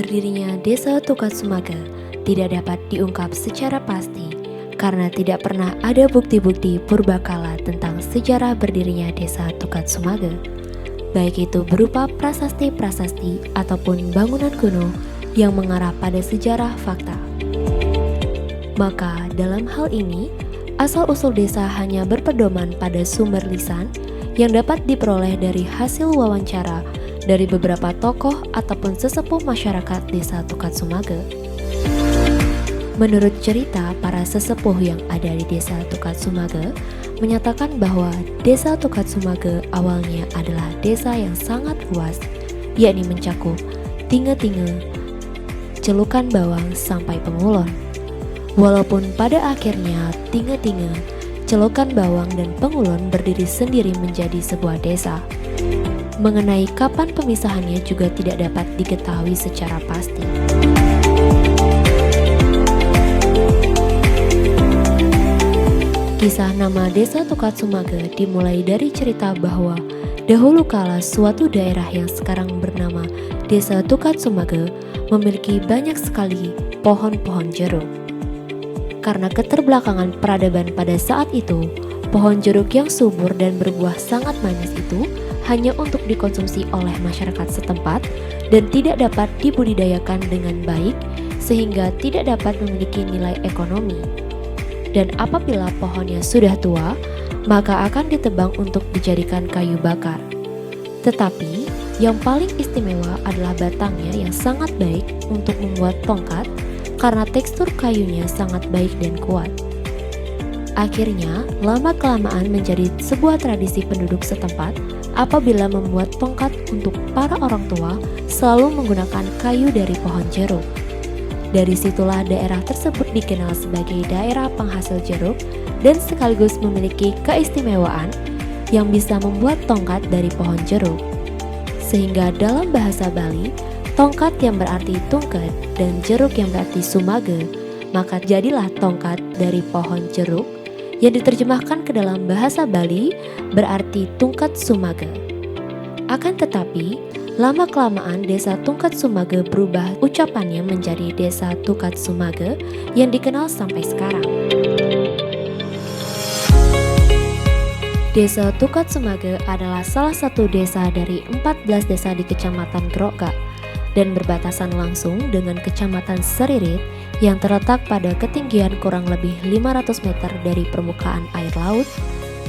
berdirinya Desa Tukat Sumaga tidak dapat diungkap secara pasti karena tidak pernah ada bukti-bukti purbakala tentang sejarah berdirinya Desa Tukat Sumaga, baik itu berupa prasasti-prasasti ataupun bangunan kuno yang mengarah pada sejarah fakta. Maka dalam hal ini, asal-usul desa hanya berpedoman pada sumber lisan yang dapat diperoleh dari hasil wawancara dari beberapa tokoh ataupun sesepuh masyarakat Desa Tukat Sumaga. Menurut cerita para sesepuh yang ada di Desa Tukat Sumaga, menyatakan bahwa Desa Tukat Sumaga awalnya adalah desa yang sangat luas, yakni mencakup Tinge-Tinge, Celukan Bawang sampai Pengulon. Walaupun pada akhirnya Tinge-Tinge, Celukan Bawang dan Pengulon berdiri sendiri menjadi sebuah desa. Mengenai kapan pemisahannya juga tidak dapat diketahui secara pasti. Kisah nama Desa Tukat Sumaga dimulai dari cerita bahwa dahulu kala suatu daerah yang sekarang bernama Desa Tukat Sumaga memiliki banyak sekali pohon-pohon jeruk. Karena keterbelakangan peradaban pada saat itu, pohon jeruk yang subur dan berbuah sangat manis itu hanya untuk dikonsumsi oleh masyarakat setempat dan tidak dapat dibudidayakan dengan baik sehingga tidak dapat memiliki nilai ekonomi. Dan apabila pohonnya sudah tua, maka akan ditebang untuk dijadikan kayu bakar. Tetapi yang paling istimewa adalah batangnya yang sangat baik untuk membuat tongkat karena tekstur kayunya sangat baik dan kuat. Akhirnya, lama-kelamaan menjadi sebuah tradisi penduduk setempat apabila membuat tongkat untuk para orang tua selalu menggunakan kayu dari pohon jeruk. Dari situlah daerah tersebut dikenal sebagai daerah penghasil jeruk dan sekaligus memiliki keistimewaan yang bisa membuat tongkat dari pohon jeruk. Sehingga dalam bahasa Bali, tongkat yang berarti tungket dan jeruk yang berarti sumaga, maka jadilah tongkat dari pohon jeruk yang diterjemahkan ke dalam bahasa Bali berarti tungkat sumaga. Akan tetapi, lama-kelamaan Desa Tukat Sumaga berubah ucapannya menjadi Desa Tukat Sumaga yang dikenal sampai sekarang. Desa Tukat Sumaga adalah salah satu desa dari 14 desa di Kecamatan Grogak dan berbatasan langsung dengan Kecamatan Seririt yang terletak pada ketinggian kurang lebih 500 meter dari permukaan air laut.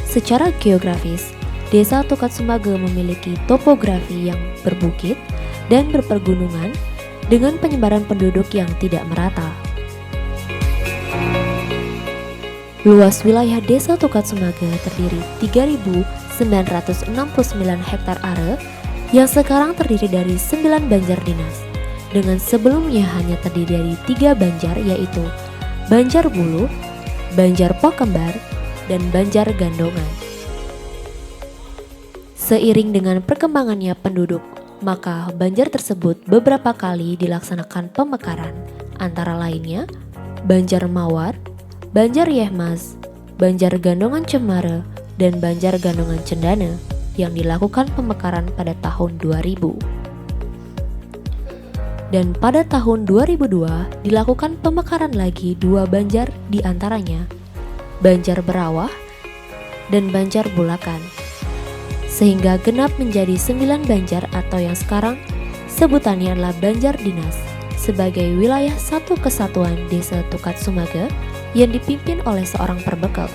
Secara geografis, Desa Tukat Sumaga memiliki topografi yang berbukit dan berpergunungan dengan penyebaran penduduk yang tidak merata. Luas wilayah Desa Tukat Sumaga terdiri 3.969 hektar are yang sekarang terdiri dari 9 banjar dinas, dengan sebelumnya hanya terdiri dari 3 banjar yaitu Banjar Bulu, Banjar Pokembar, dan Banjar Gandongan. Seiring dengan perkembangannya penduduk, maka banjar tersebut beberapa kali dilaksanakan pemekaran, antara lainnya Banjar Mawar, Banjar Yehmas, Banjar Gandongan Cemara, dan Banjar Gandongan Cendana yang dilakukan pemekaran pada tahun 2000. Dan pada tahun 2002 dilakukan pemekaran lagi 2 banjar diantaranya Banjar Berawah dan Banjar Bulakan, sehingga genap menjadi 9 banjar atau yang sekarang sebutannya adalah Banjar Dinas sebagai wilayah satu kesatuan Desa Tukat Sumaga yang dipimpin oleh seorang perbekal.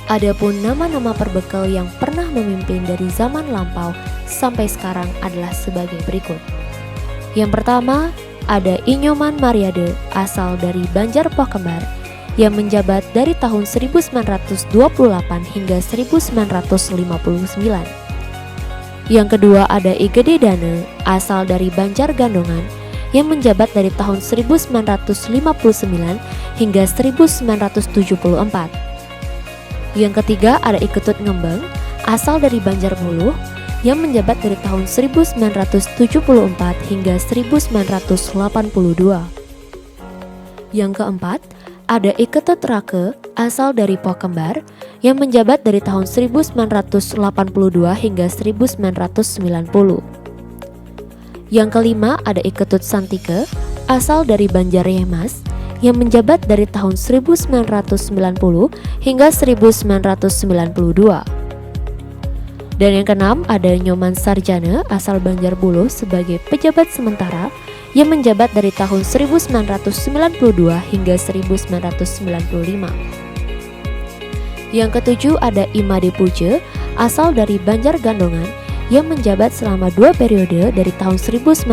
Adapun nama-nama perbekal yang pernah memimpin dari zaman lampau sampai sekarang adalah sebagai berikut. Yang pertama ada Inyoman Mariade asal dari Banjar Pokembar yang menjabat dari tahun 1928 hingga 1959. Yang kedua ada I Gede Dana asal dari Banjar Gandongan yang menjabat dari tahun 1959 hingga 1974. Yang ketiga ada I Ketut Ngembeng asal dari Banjar Buluh yang menjabat dari tahun 1974 hingga 1982. Yang keempat ada I Ketut Rake asal dari Pokembar yang menjabat dari tahun 1982 hingga 1990. Yang kelima ada Iketut Santike, asal dari Banjarnegara, yang menjabat dari tahun 1990 hingga 1992. Dan yang keenam ada Nyoman Sarjana, asal Banjarbuluh sebagai pejabat sementara, yang menjabat dari tahun 1992 hingga 1995. Yang ketujuh ada Imade Puja, asal dari Banjargandongan, yang menjabat selama 2 periode dari tahun 1995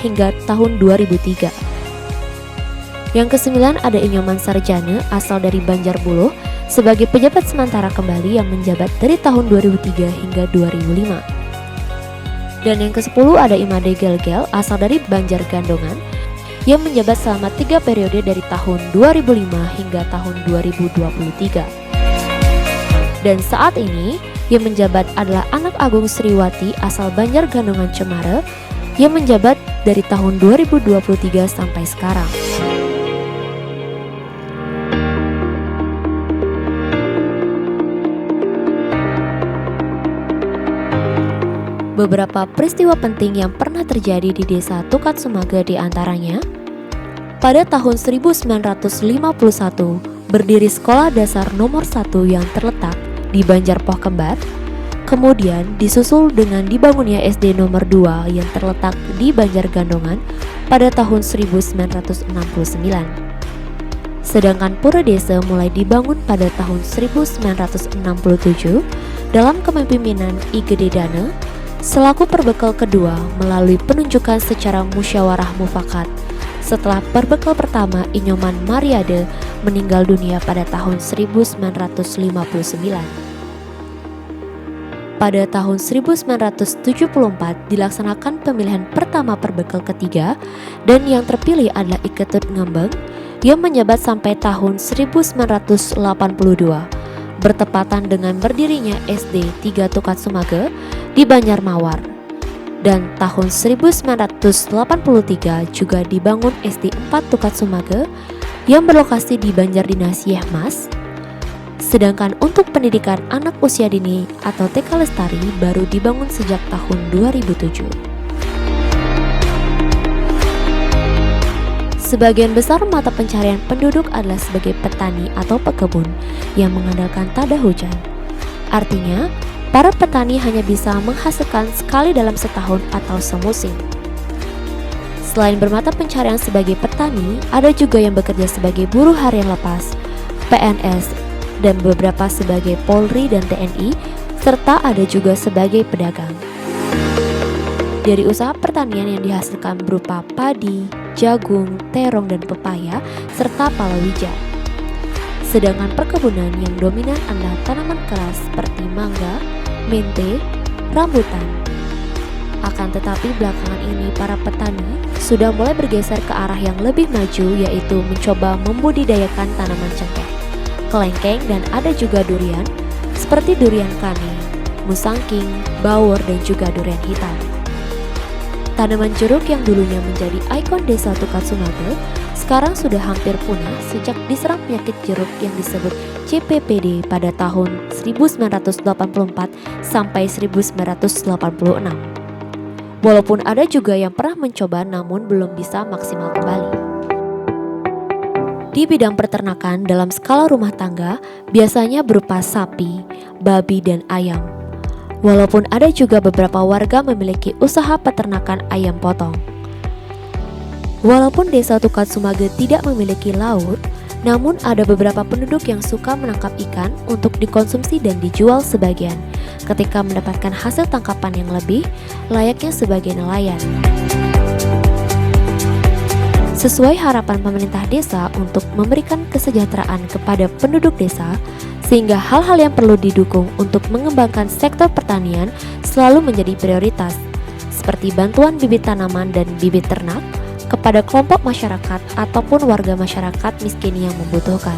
hingga tahun 2003. Yang kesembilan ada Nyoman Sarjana, asal dari Banjarbuluh sebagai pejabat sementara kembali yang menjabat dari tahun 2003 hingga 2005. Dan yang ke-10 ada Imade Gelgel, asal dari Banjargandongan, yang menjabat selama 3 periode dari tahun 2005 hingga tahun 2023. Dan saat ini yang menjabat adalah anak Agung Sriwati, asal Banjargandongan Cemara, yang menjabat dari tahun 2023 sampai sekarang. Beberapa peristiwa penting yang pernah terjadi di Desa Tukat Sumage diantaranya: pada tahun 1951 berdiri sekolah dasar nomor 1 yang terletak di Banjar Poh Kembar, kemudian disusul dengan dibangunnya SD nomor 2 yang terletak di Banjargandongan pada tahun 1969. Sedangkan Pura Desa mulai dibangun pada tahun 1967 dalam kepemimpinan I Gede Dana selaku perbekal kedua melalui penunjukan secara musyawarah mufakat setelah perbekal pertama Inyoman Mariade meninggal dunia pada tahun 1959. Pada tahun 1974 dilaksanakan pemilihan pertama perbekal ketiga dan yang terpilih adalah Iketut Ngembeng yang menjabat sampai tahun 1982 bertepatan dengan berdirinya SD 3 Tukat Sumage di Banjarmawar. Dan tahun 1983 juga dibangun SD 4 Tukat Sumage yang berlokasi di Banjardinas Yehmas. Sedangkan untuk pendidikan anak usia dini atau TK Lestari baru dibangun sejak tahun 2007. Sebagian besar mata pencarian penduduk adalah sebagai petani atau pekebun yang mengandalkan tada hujan. Artinya, para petani hanya bisa menghasilkan sekali dalam setahun atau semusim. Selain bermata pencarian sebagai petani, ada juga yang bekerja sebagai buruh harian lepas, PNS, dan beberapa sebagai Polri dan TNI, serta ada juga sebagai pedagang. Dari usaha pertanian yang dihasilkan berupa padi, jagung, terong, dan pepaya, serta palawija. Sedangkan perkebunan yang dominan adalah tanaman keras seperti mangga, mente, rambutan. Akan tetapi belakangan ini para petani sudah mulai bergeser ke arah yang lebih maju, yaitu mencoba membudidayakan tanaman cengkeh, kelengkeng, dan ada juga durian seperti durian kane, musangking, bawor, dan juga durian hitam. Tanaman jeruk yang dulunya menjadi ikon Desa Tukat Sumage sekarang sudah hampir punah sejak diserang penyakit jeruk yang disebut CPPD pada tahun 1984 sampai 1986. Walaupun ada juga yang pernah mencoba namun belum bisa maksimal kembali. Di bidang peternakan dalam skala rumah tangga biasanya berupa sapi, babi, dan ayam. Walaupun ada juga beberapa warga memiliki usaha peternakan ayam potong. Walaupun Desa Tukat Sumage tidak memiliki laut, namun ada beberapa penduduk yang suka menangkap ikan untuk dikonsumsi dan dijual sebagian ketika mendapatkan hasil tangkapan yang lebih, layaknya sebagai nelayan. Sesuai harapan pemerintah desa untuk memberikan kesejahteraan kepada penduduk desa, sehingga hal-hal yang perlu didukung untuk mengembangkan sektor pertanian selalu menjadi prioritas, seperti bantuan bibit tanaman dan bibit ternak kepada kelompok masyarakat ataupun warga masyarakat miskin yang membutuhkan.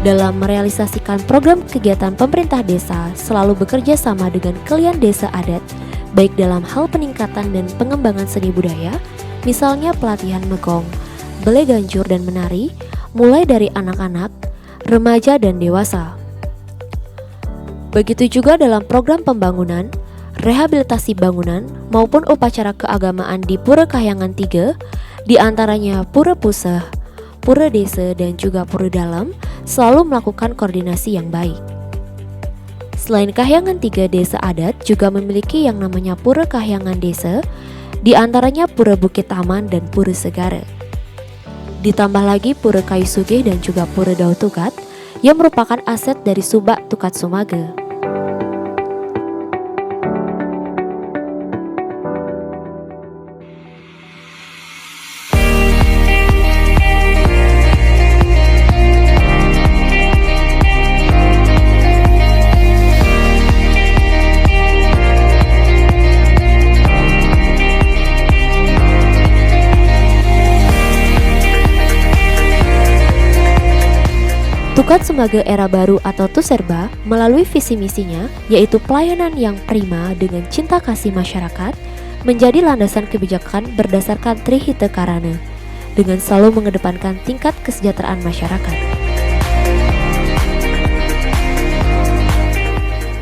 Dalam merealisasikan program kegiatan pemerintah desa selalu bekerja sama dengan kalian desa adat, baik dalam hal peningkatan dan pengembangan seni budaya, misalnya pelatihan megong, bele ganjur, dan menari, mulai dari anak-anak, remaja, dan dewasa. Begitu juga dalam program pembangunan, rehabilitasi bangunan maupun upacara keagamaan di Pura Kahyangan 3, di antaranya Pura Puseh, Pura Desa dan juga Pura Dalam selalu melakukan koordinasi yang baik. Selain Kahyangan 3 desa adat juga memiliki yang namanya Pura Kahyangan Desa, di antaranya Pura Bukit Taman dan Pura Segara. Ditambah lagi Pura Kayu Sugih dan juga Pura Dau Tukat yang merupakan aset dari Subak Tukat Sumage. Tukat Sumage Era Baru atau Tuserba melalui visi misinya yaitu pelayanan yang prima dengan cinta kasih masyarakat menjadi landasan kebijakan berdasarkan Trihita Karana dengan selalu mengedepankan tingkat kesejahteraan masyarakat.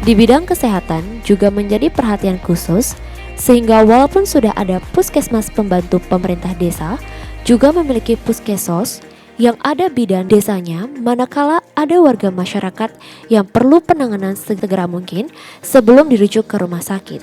Di bidang kesehatan juga menjadi perhatian khusus sehingga walaupun sudah ada puskesmas pembantu pemerintah desa juga memiliki puskesos yang ada bidan desanya manakala ada warga masyarakat yang perlu penanganan segera mungkin sebelum dirujuk ke rumah sakit.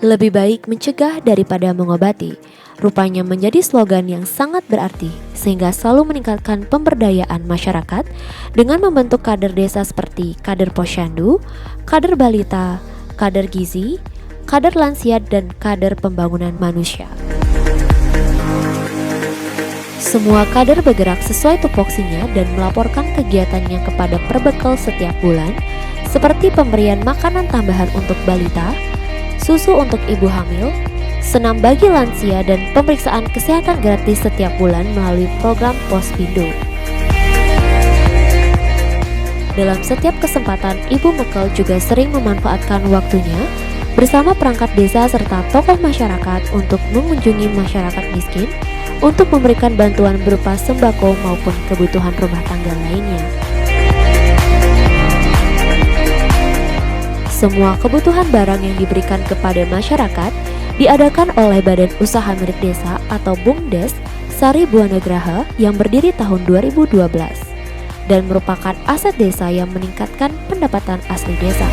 Lebih baik mencegah daripada mengobati, rupanya menjadi slogan yang sangat berarti sehingga selalu meningkatkan pemberdayaan masyarakat dengan membentuk kader desa seperti kader posyandu, kader balita, kader gizi, kader lansia dan kader pembangunan manusia. Semua kader bergerak sesuai tupoksinya dan melaporkan kegiatannya kepada Perbekal setiap bulan, seperti pemberian makanan tambahan untuk balita, susu untuk ibu hamil, senam bagi lansia dan pemeriksaan kesehatan gratis setiap bulan melalui program Posbindo. Dalam setiap kesempatan, Ibu Mekel juga sering memanfaatkan waktunya bersama perangkat desa serta tokoh masyarakat untuk mengunjungi masyarakat miskin untuk memberikan bantuan berupa sembako maupun kebutuhan rumah tangga lainnya. Semua kebutuhan barang yang diberikan kepada masyarakat diadakan oleh Badan Usaha Milik Desa atau BUMDes Sari Buana Graha yang berdiri tahun 2012 dan merupakan aset desa yang meningkatkan pendapatan asli desa.